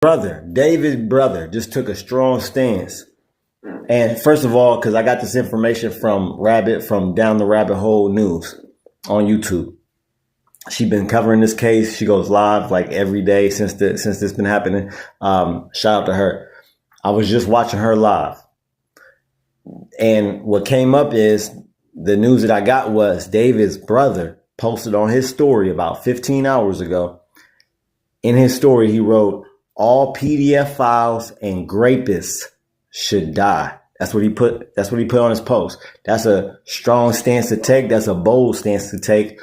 David's brother, just took a strong stance. And first of all, because I got this information from Down the Rabbit Hole News on YouTube. She's been covering this case. She goes live like every day since this been happening. Shout out to her. I was just watching her live. And what came up is the news that I got was David's brother posted on his story about 15 hours ago. In his story, he wrote, "All PDF files and grapists should die." That's what he put on his post. That's a strong stance to take. That's a bold stance to take.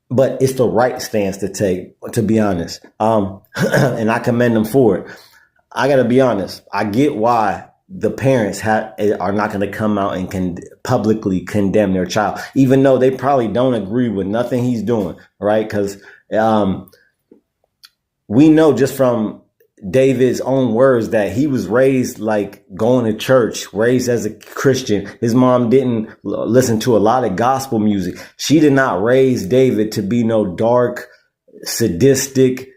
But it's the right stance to take, to be honest. And I commend them for it. I got to be honest. I get why the parents are not going to come out and publicly condemn their child, even though they probably don't agree with nothing he's doing, right? Because we know just from David's own words that he was raised like going to church, raised as a Christian. His mom didn't listen to a lot of gospel music. She did not raise David to be no dark, sadistic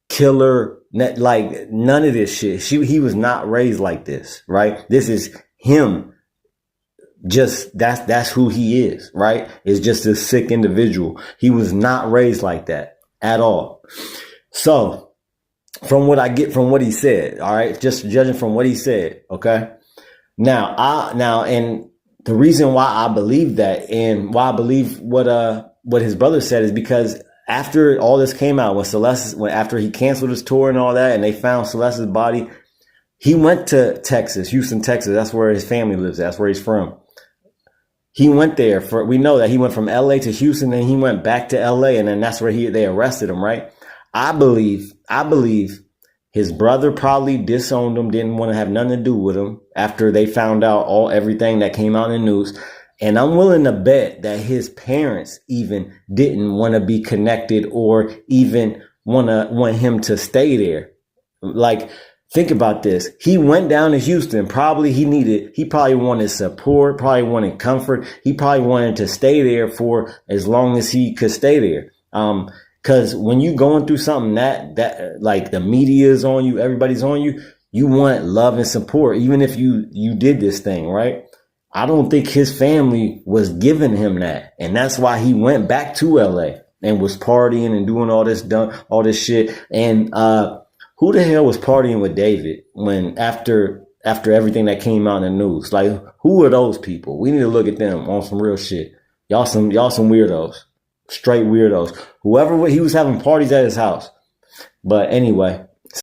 killer, like none of this shit. He was not raised like this, right? This is him. Just that's who he is, right? It's just a sick individual. He was not raised like that at all. So from what I get from what he said, all right, just judging from what he said, okay. Now, and the reason why I believe that and why I believe what his brother said is because after all this came out, after he canceled his tour and all that, and they found Celeste's body, he went to Texas, Houston, Texas. That's where his family lives. That's where he's from. He went there we know that he went from LA to Houston, then he went back to LA, and then that's where they arrested him, right? I believe his brother probably disowned him, didn't want to have nothing to do with him after they found out everything that came out in the news. And I'm willing to bet that his parents even didn't want to be connected or even want him to stay there. Like, think about this. He went down to Houston. He probably wanted support, probably wanted comfort. He probably wanted to stay there for as long as he could stay there. Because when you going through something that like the media is on you, everybody's on you, you want love and support, even if you did this thing, right? I don't think his family was giving him that. And that's why he went back to LA and was partying and doing all this shit. And who the hell was partying with David when after everything that came out in the news? Like, who are those people? We need to look at them on some real shit. Y'all some weirdos. Straight weirdos. He was having parties at his house. But anyway,